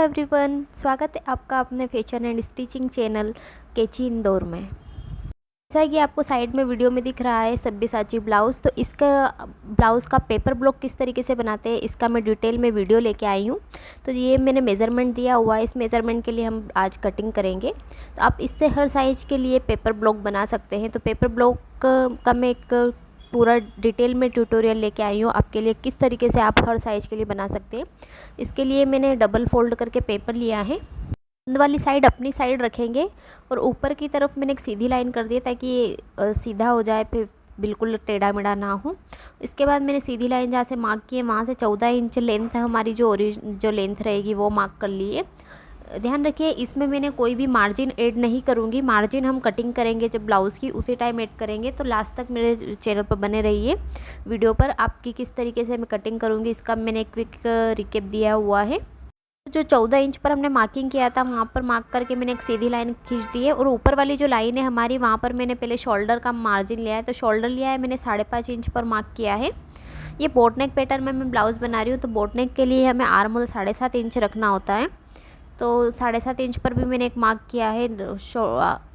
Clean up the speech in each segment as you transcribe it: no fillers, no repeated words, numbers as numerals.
Everyone, स्वागत है आपका अपने फैशन एंड स्टिचिंग चैनल कैची इंदौर में। जैसा कि आपको साइड में वीडियो में दिख रहा है सब्यसाची ब्लाउज़, तो इसका ब्लाउज़ का पेपर ब्लॉक किस तरीके से बनाते हैं इसका मैं डिटेल में वीडियो लेके आई हूँ। तो ये मैंने मेज़रमेंट दिया हुआ है, इस मेज़रमेंट के लिए हम आज कटिंग करेंगे। तो आप इससे हर साइज़ के लिए पेपर ब्लॉक बना सकते हैं। तो पेपर ब्लॉक का मैं एक पूरा डिटेल में ट्यूटोरियल लेके आई हूँ आपके लिए, किस तरीके से आप हर साइज़ के लिए बना सकते हैं। इसके लिए मैंने डबल फोल्ड करके पेपर लिया है, बंद वाली साइड अपनी साइड रखेंगे और ऊपर की तरफ मैंने एक सीधी लाइन कर दी ताकि ये सीधा हो जाए, फिर बिल्कुल टेढ़ा मेढ़ा ना हो। इसके बाद मैंने सीधी लाइन जहाँ से मार्क की है वहाँ से 14 इंच लेंथ हमारी जो लेंथ रहेगी वो मार्क कर लिए। ध्यान रखिए इसमें मैंने कोई भी मार्जिन ऐड नहीं करूँगी, मार्जिन हम कटिंग करेंगे जब ब्लाउज़ की उसी टाइम ऐड करेंगे। तो लास्ट तक मेरे चैनल पर बने रहिए वीडियो पर, आपकी किस तरीके से मैं कटिंग करूँगी इसका मैंने एक क्विक रिकेप दिया हुआ है। जो 14 इंच पर हमने मार्किंग किया था वहाँ पर मार्क करके मैंने एक सीधी लाइन खींच दी है और ऊपर वाली जो लाइन है हमारी वहाँ पर मैंने पहले शोल्डर का मार्जिन लिया है। तो शोल्डर लिया है मैंने 5.5 इंच पर मार्क किया है। ये बोट नेक पैटर्न में मैं ब्लाउज़ बना रही हूँ, तो बोट नेक के लिए हमें आर्म होल 7.5 इंच रखना होता है। तो 7.5 इंच पर भी मैंने एक मार्क किया है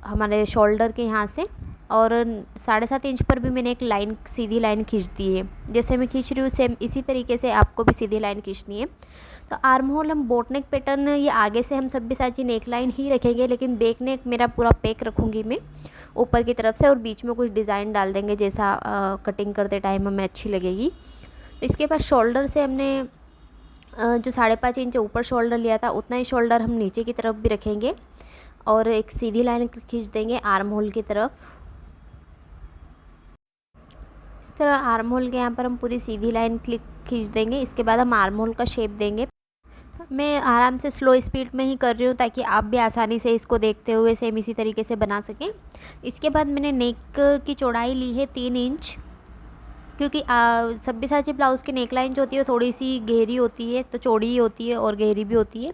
हमारे शोल्डर के यहाँ से, और 7.5 इंच पर भी मैंने एक लाइन सीधी लाइन खींच दी है। जैसे मैं खींच रही हूँ सेम इसी तरीके से आपको भी सीधी लाइन खींचनी है। तो आर्म होल हम बोट नेक पैटर्न ये आगे से हम सब्यसाची नेक लाइन ही रखेंगे, लेकिन बैक नेक मेरा पूरा पैक रखूँगी मैं ऊपर की तरफ से, और बीच में कुछ डिज़ाइन डाल देंगे जैसा कटिंग करते टाइम हमें अच्छी लगेगी। तो इसके बाद शोल्डर से हमने जो 5.5 इंच ऊपर शोल्डर लिया था उतना ही शोल्डर हम नीचे की तरफ भी रखेंगे और एक सीधी लाइन खींच देंगे आर्म होल की तरफ। इस तरह आर्म होल के यहाँ पर हम पूरी सीधी लाइन खींच देंगे। इसके बाद हम आर्म होल का शेप देंगे। मैं आराम से स्लो स्पीड में ही कर रही हूँ ताकि आप भी आसानी से इसको देखते हुए सेम इसी तरीके से बना सकें। इसके बाद मैंने नेक की चौड़ाई ली है 3 इंच, क्योंकि सब्यसाची ब्लाउज़ की नेक लाइन जो होती है थोड़ी सी गहरी होती है, तो चौड़ी होती है और गहरी भी होती है।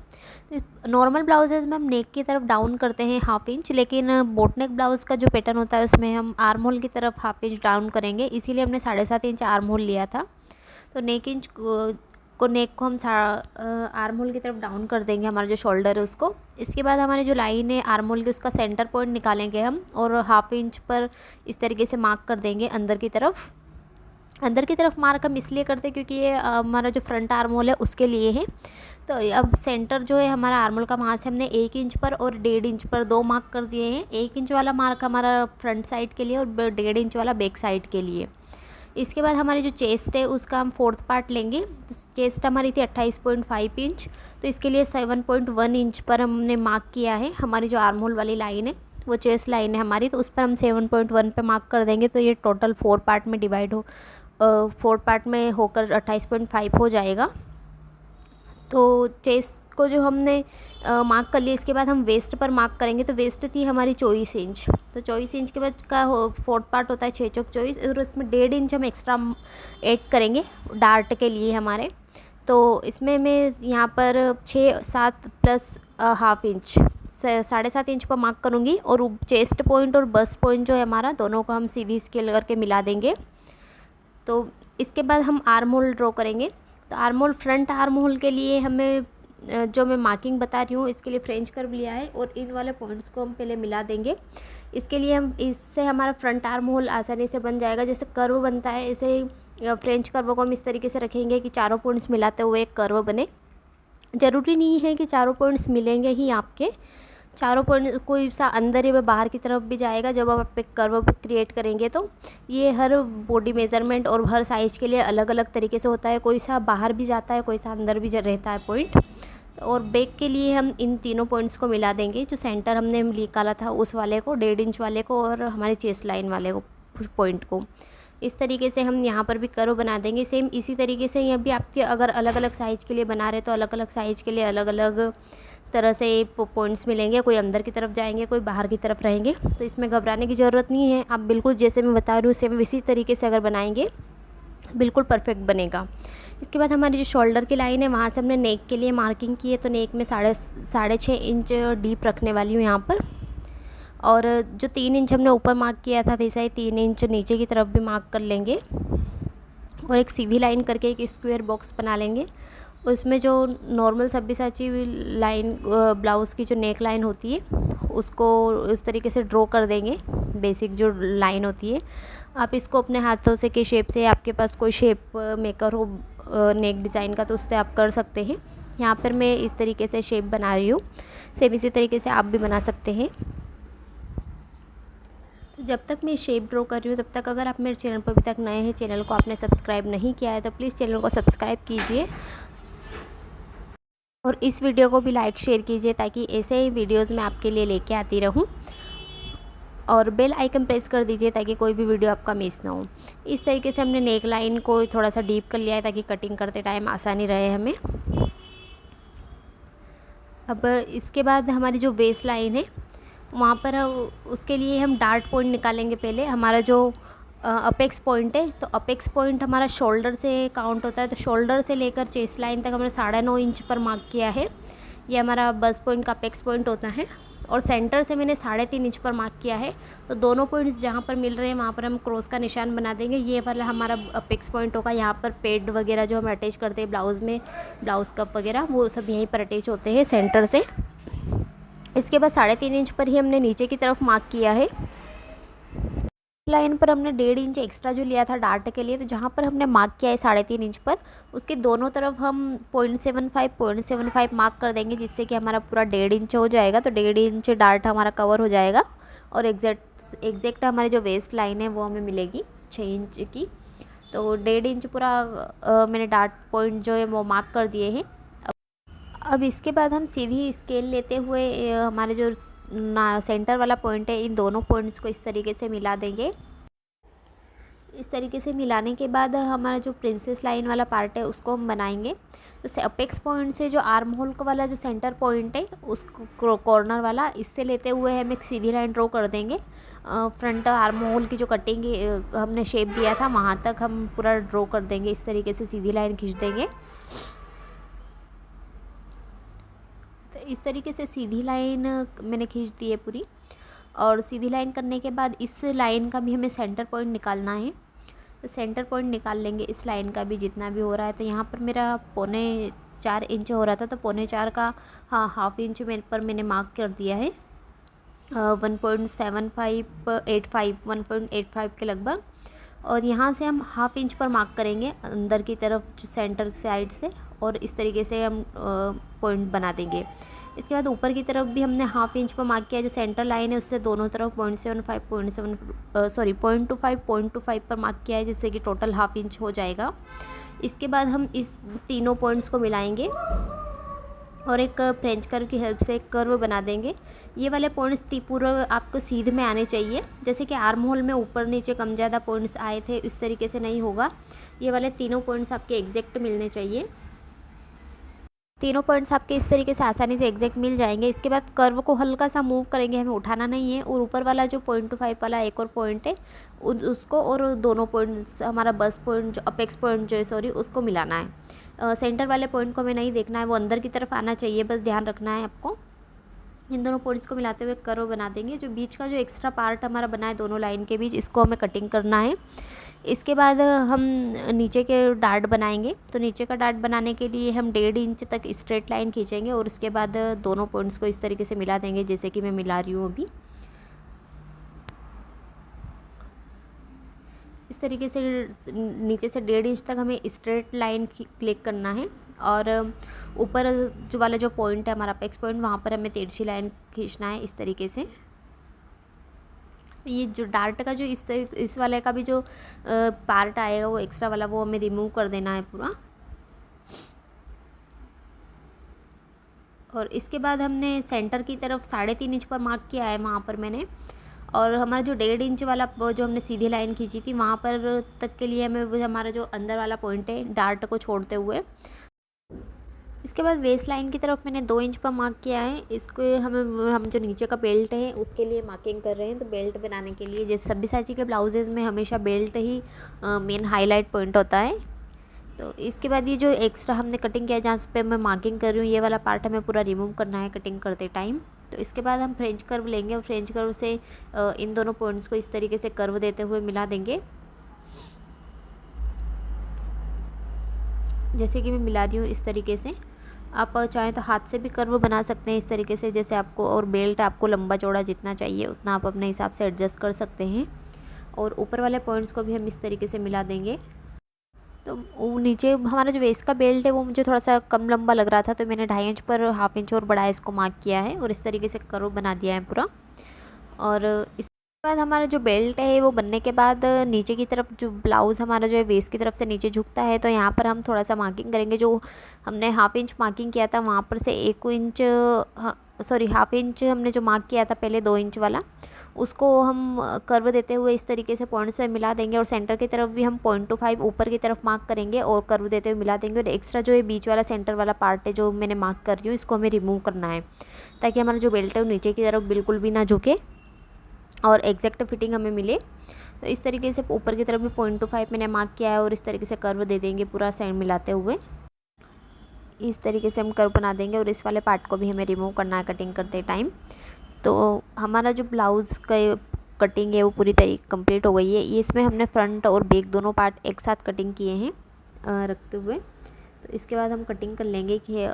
तो नॉर्मल ब्लाउजेज़ में हम नेक की तरफ डाउन करते हैं 1/2 इंच, लेकिन बोट नेक ब्लाउज़ का जो पैटर्न होता है उसमें हम आर्म होल की तरफ 1/2 इंच डाउन करेंगे, इसीलिए हमने 7.5 इंच आर्म होल लिया था। तो नेक को हम आर्म होल की तरफ डाउन कर देंगे, हमारा जो शोल्डर है उसको। इसके बाद हमारी जो लाइन है आर्म होल की उसका सेंटर पॉइंट निकालेंगे हम, और 1/2 इंच पर इस तरीके से मार्क कर देंगे अंदर की तरफ। अंदर की तरफ मार्क हम इसलिए करते हैं क्योंकि ये हमारा जो फ्रंट आर्म होल है उसके लिए है। तो अब सेंटर जो है हमारा आर्म होल का, वहाँ से हमने 1 इंच पर और 1.5 इंच पर 2 मार्क कर दिए हैं। 1 इंच वाला मार्क हमारा फ्रंट साइड के लिए और 1.5 इंच वाला बैक साइड के लिए। इसके बाद हमारी जो चेस्ट है उसका हम 4th पार्ट लेंगे। तो चेस्ट हमारी थी 28.5 इंच, तो इसके लिए 7.1 इंच पर हमने मार्क किया है। हमारी जो आर्म होल वाली लाइन है वो चेस्ट लाइन है हमारी, तो उस पर हम 7.1 पे मार्क कर देंगे। तो ये टोटल 4 पार्ट में डिवाइड 4 पार्ट में होकर 28.5 हो जाएगा। तो चेस्ट को जो हमने मार्क कर लिया, इसके बाद हम वेस्ट पर मार्क करेंगे। तो वेस्ट थी हमारी 24 इंच, तो 24 इंच के बाद का 4th पार्ट होता है 6 चौक 24, और इसमें 1.5 इंच हम एक्स्ट्रा ऐड करेंगे डार्ट के लिए हमारे। तो इसमें मैं यहाँ पर 6 7 प्लस 1/2 इंच 7.5 इंच पर मार्क करूँगी, और चेस्ट पॉइंट और बस्ट पॉइंट जो है हमारा दोनों को हम सीधी स्केल करके मिला देंगे। तो इसके बाद हम आर्म होल ड्रॉ करेंगे। तो arm hole, front arm hole के लिए हमें जो मैं मार्किंग बता रही हूँ इसके लिए फ्रेंच कर्व लिया है, और इन वाले पॉइंट्स को हम पहले मिला देंगे। इसके लिए हम इससे हमारा फ्रंट आर्म होल आसानी से बन जाएगा। जैसे कर्व बनता है ऐसे ही फ्रेंच कर्व को हम इस तरीके से रखेंगे कि चारों पॉइंट्स मिलाते हुए एक कर्व बने। ज़रूरी नहीं है कि चारों पॉइंट्स मिलेंगे ही आपके, चारों पॉइंट कोई सा अंदर या बाहर की तरफ भी जाएगा जब आप एक कर्व क्रिएट करेंगे। तो ये हर बॉडी मेज़रमेंट और हर साइज़ के लिए अलग अलग तरीके से होता है, कोई सा बाहर भी जाता है, कोई सा अंदर भी रहता है पॉइंट। और बैक के लिए हम इन तीनों पॉइंट्स को मिला देंगे, जो सेंटर हमने निकाला था उस वाले को, 1.5 इंच वाले को, और हमारे चेस्ट लाइन वाले को पॉइंट को। इस तरीके से हम यहाँ पर भी कर्व बना देंगे। सेम इसी तरीके से यहाँ भी आपके अगर अलग अलग साइज़ के लिए बना रहे तो अलग अलग साइज़ के लिए अलग अलग तरह से पॉइंट्स मिलेंगे, कोई अंदर की तरफ जाएंगे, कोई बाहर की तरफ रहेंगे। तो इसमें घबराने की ज़रूरत नहीं है, आप बिल्कुल जैसे मैं बता रही हूँ सेम इसी तरीके से अगर बनाएंगे बिल्कुल परफेक्ट बनेगा। इसके बाद हमारी जो शोल्डर की लाइन है वहाँ से हमने नेक के लिए मार्किंग की है। तो नेक में 6.5 इंच डीप रखने वाली हूँ यहाँ पर, और जो 3 इंच हमने ऊपर मार्क किया था वैसा ही 3 इंच नीचे की तरफ भी मार्क कर लेंगे, और एक सीधी लाइन करके एक स्क्वायर बॉक्स बना लेंगे। उसमें जो नॉर्मल सब्यसाची लाइन ब्लाउज़ की जो नेक लाइन होती है उसको इस तरीके से ड्रॉ कर देंगे। बेसिक जो लाइन होती है आप इसको अपने हाथों से के शेप से, आपके पास कोई शेप मेकर हो नेक डिज़ाइन का तो उससे आप कर सकते हैं। यहाँ पर मैं इस तरीके से शेप बना रही हूँ, सेम इसी तरीके से आप भी बना सकते हैं। तो जब तक मैं शेप ड्रॉ कर रही हूँ तब तक अगर आप मेरे चैनल पर अभी तक नए हैं, चैनल को आपने सब्सक्राइब नहीं किया है तो प्लीज़ चैनल को सब्सक्राइब कीजिए और इस वीडियो को भी लाइक शेयर कीजिए ताकि ऐसे ही वीडियोस मैं आपके लिए लेके आती रहूं, और बेल आइकन प्रेस कर दीजिए ताकि कोई भी वीडियो आपका मिस ना हो। इस तरीके से हमने नेक लाइन को थोड़ा सा डीप कर लिया है ताकि कटिंग करते टाइम आसानी रहे हमें। अब इसके बाद हमारी जो वेस्ट लाइन है वहाँ पर उसके लिए हम डार्ट पॉइंट निकालेंगे। पहले हमारा जो अपेक्स पॉइंट है, तो अपेक्स पॉइंट हमारा शोल्डर से काउंट होता है, तो शोल्डर से लेकर चेस्ट लाइन तक हमने 9.5 इंच पर मार्क किया है। ये हमारा बस पॉइंट का अपेक्स पॉइंट होता है और सेंटर से मैंने 3.5 इंच पर मार्क किया है। तो दोनों पॉइंट्स जहाँ पर मिल रहे हैं वहाँ पर हम क्रॉस का निशान बना देंगे। ये वाला हमारा अपेक्स पॉइंट होगा। यहाँ पर पेड वगैरह जो हम अटैच करते हैं ब्लाउज़ में, ब्लाउज़ कप वगैरह, वो सब यहीं पर अटैच होते हैं सेंटर से। इसके बाद 3.5 इंच पर ही हमने नीचे की तरफ मार्क किया है। लाइन पर हमने 1.5 इंच एक्स्ट्रा जो लिया था डार्ट के लिए, तो जहाँ पर हमने मार्क किया है 3.5 इंच पर, उसके दोनों तरफ हम 0.75 मार्क कर देंगे, जिससे कि हमारा पूरा 1.5 इंच हो जाएगा। तो 1.5 इंच डार्ट हमारा कवर हो जाएगा और एग्जैक्ट हमारी जो वेस्ट लाइन है वो हमें मिलेगी 6 इंच की। तो 1.5 इंच पूरा मैंने डार्ट पॉइंट जो है वो मार्क कर दिए हैं। अब इसके बाद हम सीधी स्केल लेते हुए हमारे जो सेंटर वाला पॉइंट है, इन दोनों पॉइंट्स को इस तरीके से मिला देंगे। इस तरीके से मिलाने के बाद हमारा जो प्रिंसेस लाइन वाला पार्ट है उसको हम बनाएंगे। तो अपेक्स पॉइंट से जो आर्म होल वाला जो सेंटर पॉइंट है उसको कॉर्नर वाला, इससे लेते हुए हम एक सीधी लाइन ड्रॉ कर देंगे। फ्रंट आर्म होल की जो कटिंग हमने शेप दिया था वहाँ तक हम पूरा ड्रॉ कर देंगे। इस तरीके से सीधी लाइन खींच देंगे। तो इस तरीके से सीधी लाइन मैंने खींच दी है पूरी, और सीधी लाइन करने के बाद इस लाइन का भी हमें सेंटर पॉइंट निकालना है। तो सेंटर पॉइंट निकाल लेंगे इस लाइन का भी जितना भी हो रहा है। तो यहाँ पर मेरा 4.25 इंच हो रहा था, तो 4.25 का हाफ इंच मेरे पर मैंने मार्क कर दिया है 1.75 के लगभग। और यहाँ से हम हाफ इंच पर मार्क करेंगे अंदर की तरफ जो सेंटर साइड से, और इस तरीके से हम पॉइंट बना देंगे। इसके बाद ऊपर की तरफ भी हमने हाफ इंच पर मार्क किया, जो सेंटर लाइन है उससे दोनों तरफ 0.25 पर मार्क किया है, जिससे कि टोटल हाफ इंच हो जाएगा। इसके बाद हम इस तीनों पॉइंट्स को मिलाएंगे और एक फ्रेंच कर्व की हेल्प से एक कर्व बना देंगे। ये वाले पॉइंट्स पूरा आपको सीध में आने चाहिए। जैसे कि आर्म होल में ऊपर नीचे कम ज़्यादा पॉइंट्स आए थे, इस तरीके से नहीं होगा। ये वाले तीनों पॉइंट्स आपके एग्जैक्ट मिलने चाहिए। तीनों पॉइंट्स आपके इस तरीके से आसानी से एग्जैक्ट मिल जाएंगे। इसके बाद कर्व को हल्का सा मूव करेंगे, हमें उठाना नहीं है। और ऊपर वाला जो 0.25 वाला एक और पॉइंट है उसको, और दोनों पॉइंट्स हमारा बस पॉइंट जो अपेक्स पॉइंट जो है सॉरी उसको मिलाना है। सेंटर वाले पॉइंट को हमें नहीं देखना है, वो अंदर की तरफ आना चाहिए, बस ध्यान रखना है आपको। इन दोनों पॉइंट्स को मिलाते हुए कर्व बना देंगे। जो बीच का जो एक्स्ट्रा पार्ट हमारा बना है दोनों लाइन के बीच, इसको हमें कटिंग करना है। इसके बाद हम नीचे के डार्ट बनाएंगे। तो नीचे का डार्ट बनाने के लिए हम 1.5 इंच तक स्ट्रेट लाइन खींचेंगे और उसके बाद दोनों पॉइंट्स को इस तरीके से मिला देंगे, जैसे कि मैं मिला रही हूँ अभी। इस तरीके से नीचे से 1.5 इंच तक हमें स्ट्रेट लाइन क्लिक करना है, और ऊपर जो वाला जो पॉइंट है हमारा अपेक्स पॉइंट, वहाँ पर हमें तिरछी लाइन खींचना है इस तरीके से। ये जो डार्ट का जो इस वाले का भी जो पार्ट आएगा वो एक्स्ट्रा वाला, वो हमें रिमूव कर देना है पूरा। और इसके बाद हमने सेंटर की तरफ 3.5 इंच पर मार्क किया है वहाँ पर मैंने, और हमारा जो 1.5 इंच वाला जो हमने सीधी लाइन खींची थी वहाँ पर तक के लिए हमें हमारा जो अंदर वाला पॉइंट है डार्ट को छोड़ते हुए। इसके बाद वेस्ट लाइन की तरफ मैंने 2 इंच पर मार्क किया है। इसको हम जो नीचे का बेल्ट है उसके लिए मार्किंग कर रहे हैं। तो बेल्ट बनाने के लिए, जैसे सब्यसाची के ब्लाउजेज़ में हमेशा बेल्ट ही मेन हाईलाइट पॉइंट होता है। तो इसके बाद ये जो एक्स्ट्रा हमने कटिंग किया है जहाँ पे मैं मार्किंग कर रही हूँ, ये वाला पार्ट हमें पूरा रिमूव करना है कटिंग करते टाइम। तो इसके बाद हम फ्रेंच कर्व लेंगे और फ्रेंच कर्व से इन दोनों पॉइंट्स को इस तरीके से कर्व देते हुए मिला देंगे। जैसे कि मैं मिला रही हूँ इस तरीके से। आप चाहें तो हाथ से भी कर्व बना सकते हैं इस तरीके से, जैसे आपको, और बेल्ट आपको लंबा चौड़ा जितना चाहिए उतना आप अपने हिसाब से एडजस्ट कर सकते हैं। और ऊपर वाले पॉइंट्स को भी हम इस तरीके से मिला देंगे। तो वो नीचे हमारा जो वेस्ट का बेल्ट है वो मुझे थोड़ा सा कम लंबा लग रहा था, तो मैंने 2.5 इंच पर 1/2 इंच और बढ़ाया, इसको मार्क किया है और इस तरीके से कर्व बना दिया है पूरा। और इसके बाद हमारा जो बेल्ट है वो बनने के बाद नीचे की तरफ जो ब्लाउज़ हमारा जो है वेस्ट की तरफ से नीचे झुकता है, तो यहाँ पर हम थोड़ा सा मार्किंग करेंगे। जो हमने 1/2 इंच मार्किंग किया था वहाँ पर से 1 इंच, सॉरी 1/2 इंच हमने जो मार्क किया था पहले 2 इंच वाला, उसको हम कर्व देते हुए इस तरीके से पॉइंट से मिला देंगे। और सेंटर की तरफ भी हम 0.25 ऊपर की तरफ मार्क करेंगे और कर्व देते हुए मिला देंगे। और एक्स्ट्रा जो है बीच वाला सेंटर वाला पार्ट है जो मैंने मार्क कर रही हूँ, इसको हमें रिमूव करना है ताकि हमारा जो बेल्ट है वो नीचे की तरफ बिल्कुल भी ना झुके और एग्जैक्ट फिटिंग हमें मिले। तो इस तरीके से ऊपर की तरफ भी 0.25 मैंने मार्क किया है और इस तरीके से कर्व दे देंगे पूरा साइड मिलाते हुए। इस तरीके से हम कर्व बना देंगे और इस वाले पार्ट को भी हमें रिमूव करना है कटिंग करते टाइम। तो हमारा जो ब्लाउज़ का कटिंग है वो पूरी तरीके कंप्लीट हो गई है। ये इसमें हमने फ्रंट और बैक दोनों पार्ट एक साथ कटिंग किए हैं रखते हुए। तो इसके बाद हम कटिंग कर लेंगे कि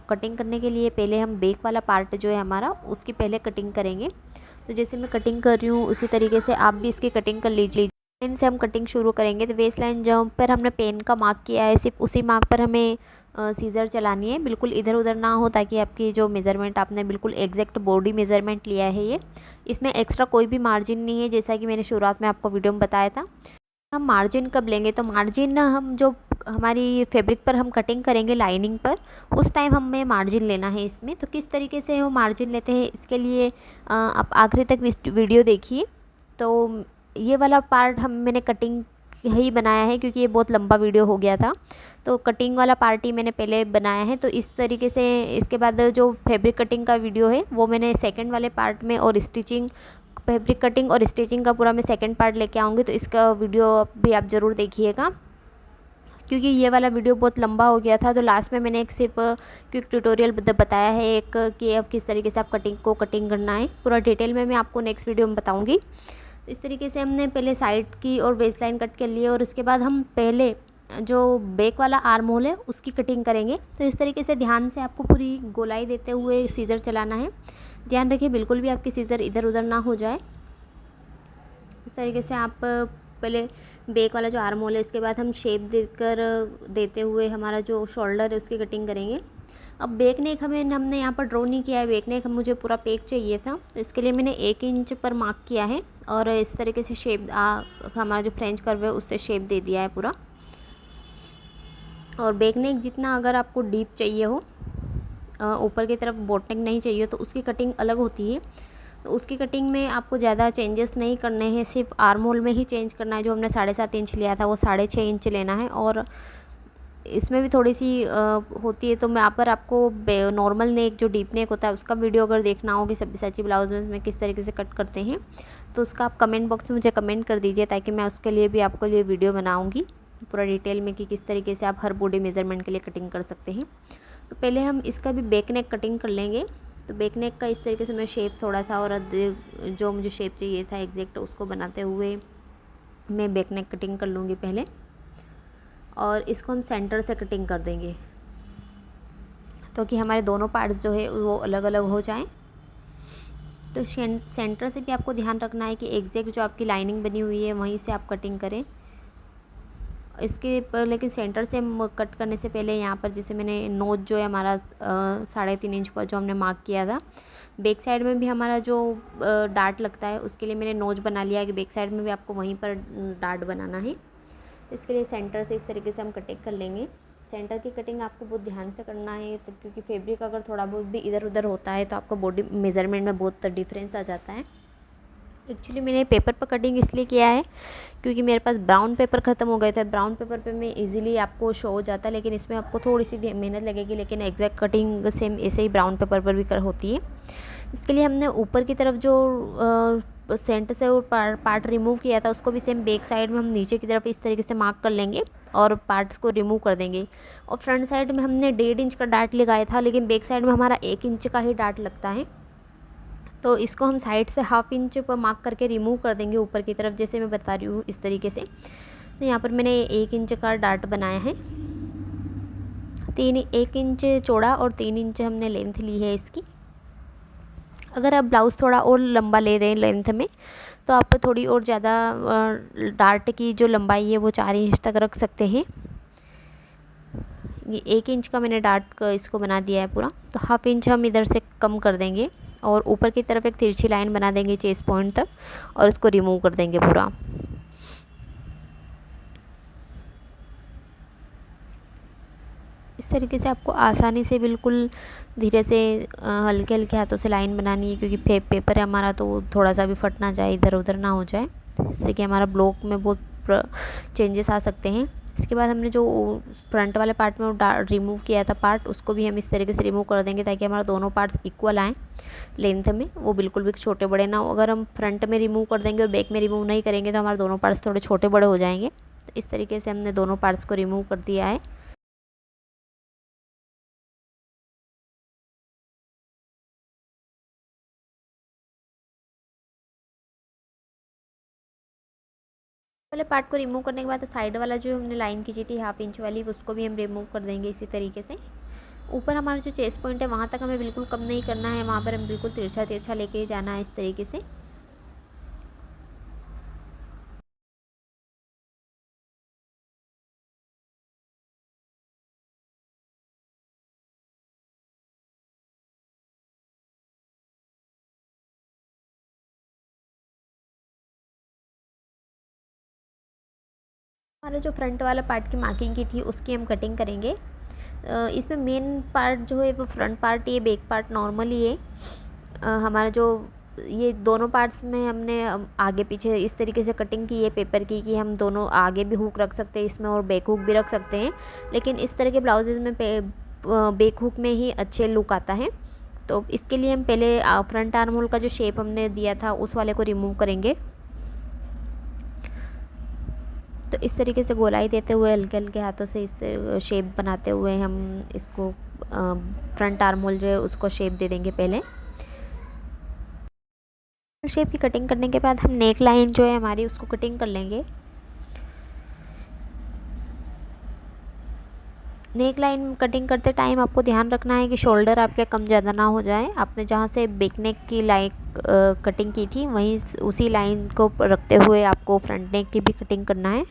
कटिंग करने के लिए पहले हम बैक वाला पार्ट जो है हमारा उसकी पहले कटिंग करेंगे। तो जैसे मैं कटिंग कर रही हूँ उसी तरीके से आप भी इसकी कटिंग कर लीजिए। पेन से हम कटिंग शुरू करेंगे। तो वेस्ट लाइन जहाँ पर हमने पेन का मार्क किया है सिर्फ उसी मार्क पर हमें सीज़र चलानी है, बिल्कुल इधर उधर ना हो, ताकि आपकी जो मेज़रमेंट आपने बिल्कुल एग्जैक्ट बॉडी मेज़रमेंट लिया है ये, इसमें एक्स्ट्रा कोई भी मार्जिन नहीं है, जैसा कि मैंने शुरुआत में आपको वीडियो में बताया था। हम मार्जिन कब लेंगे, तो मार्जिन हम जो हमारी फैब्रिक पर हम कटिंग करेंगे लाइनिंग पर, उस टाइम हमें मार्जिन लेना है इसमें। तो किस तरीके से वो मार्जिन लेते हैं इसके लिए आप आखिरी तक वीडियो देखिए। तो ये वाला पार्ट मैंने कटिंग ही बनाया है क्योंकि ये बहुत लंबा वीडियो हो गया था, तो कटिंग वाला पार्ट ही मैंने पहले बनाया है। तो इस तरीके से इसके बाद जो फैब्रिक कटिंग का वीडियो है वो मैंने सेकंड वाले पार्ट में, और स्टिचिंग, फैब्रिक कटिंग और स्टिचिंग का पूरा मैं सेकंड पार्ट लेके आऊँगी। तो इसका वीडियो भी आप ज़रूर देखिएगा क्योंकि ये वाला वीडियो बहुत लंबा हो गया था। तो लास्ट में मैंने एक सिर्फ क्विक ट्यूटोरियल बताया है एक, कि अब किस तरीके से आप कटिंग करना है, पूरा डिटेल में मैं आपको नेक्स्ट वीडियो में बताऊँगी। इस तरीके से हमने पहले साइड की और वेस्ट लाइन कट कर लिए और उसके बाद हम पहले जो बैक वाला आर्म होल है उसकी कटिंग करेंगे। तो इस तरीके से ध्यान से आपको पूरी गोलाई देते हुए सीज़र चलाना है। ध्यान रखिए बिल्कुल भी आपकी सीज़र इधर उधर ना हो जाए। इस तरीके से आप पहले बैक वाला जो आर्म होल है, इसके बाद हम शेप देते हुए हमारा जो शोल्डर है उसकी कटिंग करेंगे। अब बैक नेक हमने यहाँ पर ड्रॉ नहीं किया है, बैक नेक मुझे पूरा पेक चाहिए था, तो इसके लिए मैंने 1 इंच पर मार्क किया है और इस तरीके से शेप हमारा जो फ्रेंच कर्व है उससे शेप दे दिया है पूरा। और बैक नेक जितना अगर आपको डीप चाहिए हो, ऊपर की तरफ बोट नेक नहीं चाहिए, तो उसकी कटिंग अलग होती है। तो उसकी कटिंग में आपको ज़्यादा चेंजेस नहीं करने हैं, सिर्फ आर्म होल में ही चेंज करना है। जो हमने 7.5 इंच लिया था वो 6.5 इंच लेना है। और इसमें भी थोड़ी सी होती है। तो मैं अगर आपको नॉर्मल नेक जो डीप नेक होता है उसका वीडियो अगर देखना हो कि सब्यसाची ब्लाउज में किस तरीके से कट करते हैं, तो उसका आप कमेंट बॉक्स में मुझे कमेंट कर दीजिए, ताकि मैं उसके लिए भी आपके लिए वीडियो बनाऊँगी पूरा डिटेल में कि किस तरीके से आप हर बॉडी मेज़रमेंट के लिए कटिंग कर सकते हैं। तो पहले हम इसका भी बैक नेक कटिंग कर लेंगे। तो बैक नेक का इस तरीके से मैं शेप थोड़ा सा, और जो मुझे शेप चाहिए था एग्जैक्ट उसको बनाते हुए मैं बैक नेक कटिंग कर लूँगी पहले, और इसको हम सेंटर से कटिंग कर देंगे तो कि हमारे दोनों पार्ट्स जो है वो अलग अलग हो जाएं। तो सेंटर से भी आपको ध्यान रखना है कि एग्जैक्ट जो आपकी लाइनिंग बनी हुई है वहीं से आप कटिंग करें। इसके पर लेकिन सेंटर से कट करने से पहले यहाँ पर जैसे मैंने नोच जो है हमारा 3.5 इंच पर जो हमने मार्क किया था, बैक साइड में भी हमारा जो डार्ट लगता है उसके लिए मैंने नोच बना लिया है कि बैक साइड में भी आपको वहीं पर डार्ट बनाना है। इसके लिए सेंटर से इस तरीके से हम कटिंग कर लेंगे। सेंटर की कटिंग आपको बहुत ध्यान से करना है, तो क्योंकि फैब्रिक अगर थोड़ा बहुत भी इधर उधर होता है तो आपका बॉडी मेज़रमेंट में बहुत डिफरेंस आ जाता है। एक्चुअली मैंने पेपर पर कटिंग इसलिए किया है क्योंकि मेरे पास ब्राउन पेपर ख़त्म हो गए थे। ब्राउन पेपर पे मैं इजीली आपको शो हो जाता है, लेकिन इसमें आपको थोड़ी सी मेहनत लगेगी, लेकिन एग्जैक्ट कटिंग सेम ऐसे ही ब्राउन पेपर पर भी होती है। इसके लिए हमने ऊपर की तरफ जो सेंटर से वो पार्ट रिमूव किया था उसको भी सेम बैक साइड में हम नीचे की तरफ इस तरीके से मार्क कर लेंगे और पार्ट्स को रिमूव कर देंगे। और फ्रंट साइड में हमने 1.5 इंच का डार्ट लगाया था, लेकिन बैक साइड में हमारा 1 इंच का ही डार्ट लगता है, तो इसको हम साइड से 1/2 इंच पर मार्क करके रिमूव कर देंगे ऊपर की तरफ, जैसे मैं बता रही हूँ इस तरीके से। तो यहाँ पर मैंने 1 इंच का डार्ट बनाया है। 1 इंच चौड़ा और 3 इंच हमने लेंथ ली है इसकी। अगर आप ब्लाउज़ थोड़ा और लंबा ले रहे हैं लेंथ में, तो आप थोड़ी और ज़्यादा डार्ट की जो लंबाई है वो 4 इंच तक रख सकते हैं। ये 1 इंच का मैंने डार्ट इसको बना दिया है पूरा, तो हाफ इंच हम इधर से कम कर देंगे और ऊपर की तरफ एक तिरछी लाइन बना देंगे चेस्ट पॉइंट तक और इसको रिमूव कर देंगे पूरा। इस तरीके से आपको आसानी से बिल्कुल धीरे से हल्के हल्के हाथों से लाइन बनानी है, क्योंकि पेपर है हमारा तो थोड़ा सा भी फट ना जाए, इधर उधर ना हो जाए, जिससे कि हमारा ब्लॉक में बहुत चेंजेस आ सकते हैं। इसके बाद हमने जो फ्रंट वाले पार्ट में रिमूव किया था पार्ट, उसको भी हम इस तरीके से रिमूव कर देंगे ताकि हमारा दोनों पार्ट्स इक्वल आएँ लेंथ में, वो बिल्कुल भी छोटे बड़े ना हो। अगर हम फ्रंट में रिमूव कर देंगे और बैक में रिमूव नहीं करेंगे तो हमारे दोनों पार्ट्स थोड़े छोटे बड़े हो जाएंगे। तो इस तरीके से हमने दोनों पार्ट्स को रिमूव कर दिया है। वाले पार्ट को रिमूव करने के बाद साइड वाला जो हमने लाइन खींची थी हाफ इंच वाली, उसको भी हम रिमूव कर देंगे इसी तरीके से। ऊपर हमारा जो चेस्ट पॉइंट है वहाँ तक हमें बिल्कुल कम नहीं करना है, वहाँ पर हम बिल्कुल तिरछा तिरछा लेके जाना है इस तरीके से। हमारा जो फ्रंट वाला पार्ट की मार्किंग की थी उसकी हम कटिंग करेंगे। इसमें मेन पार्ट जो है वो फ्रंट पार्ट, ये बैक पार्ट नॉर्मल ही है। हमारा जो ये दोनों पार्ट्स में हमने आगे पीछे इस तरीके से कटिंग की है पेपर की, कि हम दोनों आगे भी हुक रख सकते हैं इसमें और बैक हुक भी रख सकते हैं, लेकिन इस तरह के ब्लाउजेज़ में बैक हुक में ही अच्छे लुक आता है। तो इसके लिए हम पहले फ्रंट आर्म होल का जो शेप हमने दिया था उस वाले को रिमूव करेंगे। तो इस तरीके से गोलाई देते हुए हल्के हल्के हाथों से इस शेप बनाते हुए हम इसको फ्रंट आर्म होल जो है उसको शेप दे देंगे। पहले शेप की कटिंग करने के बाद हम नेक लाइन जो है हमारी उसको कटिंग कर लेंगे। नेक लाइन कटिंग करते टाइम आपको ध्यान रखना है कि शोल्डर आपके कम ज़्यादा ना हो जाए। आपने जहाँ से बैक नेक की लाइन कटिंग की थी वहीं उसी लाइन को रखते हुए आपको फ्रंट नेक की भी कटिंग करना है।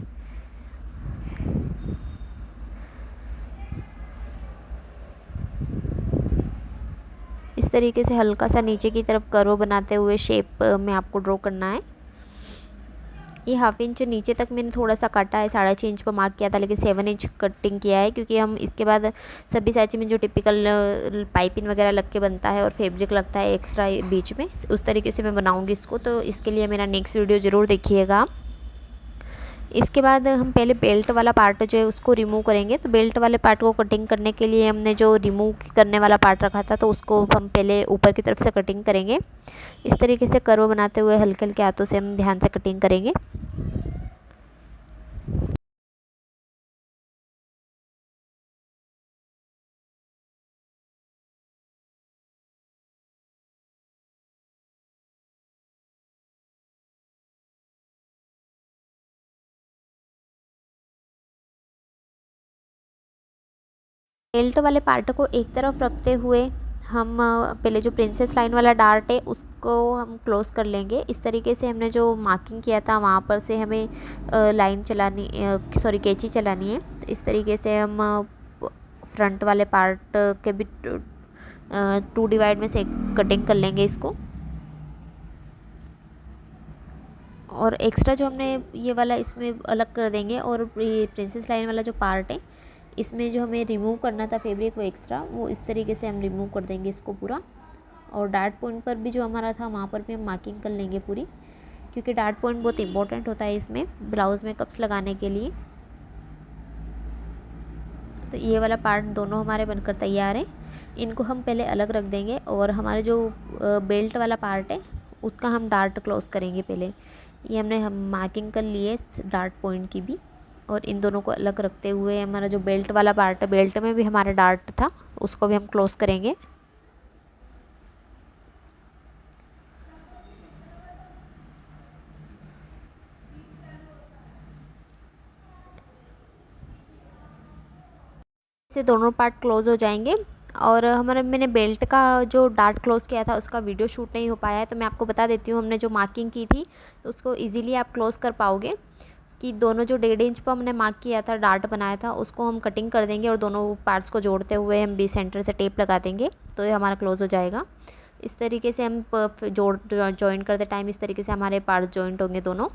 इस तरीके से हल्का सा नीचे की तरफ कर्व बनाते हुए शेप में आपको ड्रॉ करना है। ये हाफ इंच नीचे तक मैंने थोड़ा सा काटा है, 6.5 इंच पर मार्क किया था, लेकिन 7 इंच कटिंग किया है, क्योंकि हम इसके बाद सभी साइज में जो टिपिकल पाइपिंग वगैरह लग के बनता है और फैब्रिक लगता है एक्स्ट्रा बीच में, उस तरीके से मैं बनाऊंगी इसको। तो इसके लिए मेरा नेक्स्ट वीडियो ज़रूर देखिएगा। इसके बाद हम पहले बेल्ट वाला पार्ट जो है उसको रिमूव करेंगे। तो बेल्ट वाले पार्ट को कटिंग करने के लिए हमने जो रिमूव करने वाला पार्ट रखा था, तो उसको हम पहले ऊपर की तरफ से कटिंग करेंगे। इस तरीके से कर्व बनाते हुए हल्के हल्के हाथों से हम ध्यान से कटिंग करेंगे। बेल्ट वाले पार्ट को एक तरफ रखते हुए हम पहले जो प्रिंसेस लाइन वाला डार्ट है उसको हम क्लोज कर लेंगे। इस तरीके से हमने जो मार्किंग किया था वहाँ पर से हमें लाइन चलानी, सॉरी कैंची चलानी है। तो इस तरीके से हम फ्रंट वाले पार्ट के भी 2 डिवाइड में से कटिंग कर लेंगे इसको। और एक्स्ट्रा जो हमने ये वाला इसमें अलग कर देंगे, और ये प्रिंसेस लाइन वाला जो पार्ट है इसमें जो हमें रिमूव करना था फैब्रिक वो एक्स्ट्रा, वो इस तरीके से हम रिमूव कर देंगे इसको पूरा। और डार्ट पॉइंट पर भी जो हमारा था वहाँ पर भी हम मार्किंग कर लेंगे पूरी, क्योंकि डार्ट पॉइंट बहुत इंपॉर्टेंट होता है इसमें ब्लाउज़ में कप्स लगाने के लिए। तो ये वाला पार्ट दोनों हमारे बनकर तैयार हैं। इनको हम पहले अलग रख देंगे, और हमारे जो बेल्ट वाला पार्ट है उसका हम डार्ट क्लोज करेंगे पहले। ये हमने हम मार्किंग कर लिए डार्ट पॉइंट की भी, और इन दोनों को अलग रखते हुए हमारा जो बेल्ट वाला पार्ट है, बेल्ट में भी हमारा डार्ट था, उसको भी हम क्लोज करेंगे। से दोनों पार्ट क्लोज़ हो जाएंगे। और मैंने बेल्ट का जो डार्ट क्लोज़ किया था उसका वीडियो शूट नहीं हो पाया है, तो मैं आपको बता देती हूँ। हमने जो मार्किंग की थी तो उसको इजीली आप क्लोज़ कर पाओगे कि दोनों जो 1.5 इंच पर हमने मार्क किया था, डार्ट बनाया था, उसको हम कटिंग कर देंगे और दोनों पार्ट्स को जोड़ते हुए हम बीच सेंटर से टेप लगा देंगे, तो ये हमारा क्लोज़ हो जाएगा। इस तरीके से हम जॉइंट करते टाइम इस तरीके से हमारे पार्ट्स जॉइंट होंगे दोनों।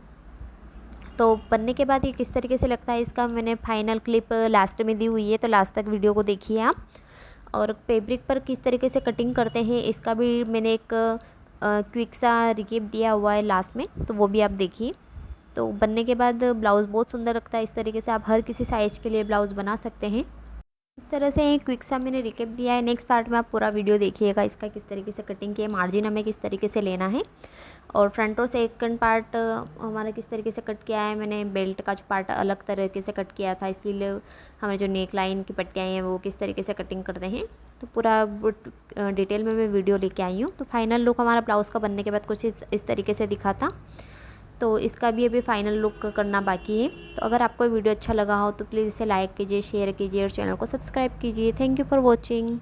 तो बनने के बाद ये किस तरीके से लगता है, इसका मैंने फाइनल क्लिप लास्ट में दी हुई है, तो लास्ट तक वीडियो को देखिए आप। और फैब्रिक पर किस तरीके से कटिंग करते हैं इसका भी मैंने एक क्विक सा रिकेप दिया हुआ है लास्ट में, तो वो भी आप देखिए। तो बनने के बाद ब्लाउज़ बहुत सुंदर लगता है। इस तरीके से आप हर किसी साइज़ के लिए ब्लाउज़ बना सकते हैं। इस तरह से एक क्विक सा मैंने रिकेप दिया है। नेक्स्ट पार्ट में आप पूरा वीडियो देखिएगा इसका किस तरीके से कटिंग की है, मार्जिन हमें किस तरीके से लेना है, और फ्रंट और सेकंड पार्ट हमारा किस तरीके से कट किया है। मैंने बेल्ट का जो पार्ट अलग तरीके से कट किया था, इसके लिए हमारे जो नेक लाइन की पट्टियाँ हैं वो किस तरीके से कटिंग करते हैं, तो पूरा डिटेल में मैं वीडियो लेके आई हूँ। तो फाइनल लुक हमारा ब्लाउज़ का बनने के बाद कुछ इस तरीके से दिखा था। तो इसका भी अभी फाइनल लुक करना बाकी है। तो अगर आपको वीडियो अच्छा लगा हो तो प्लीज़ इसे लाइक कीजिए, शेयर कीजिए और चैनल को सब्सक्राइब कीजिए। Thank you for watching.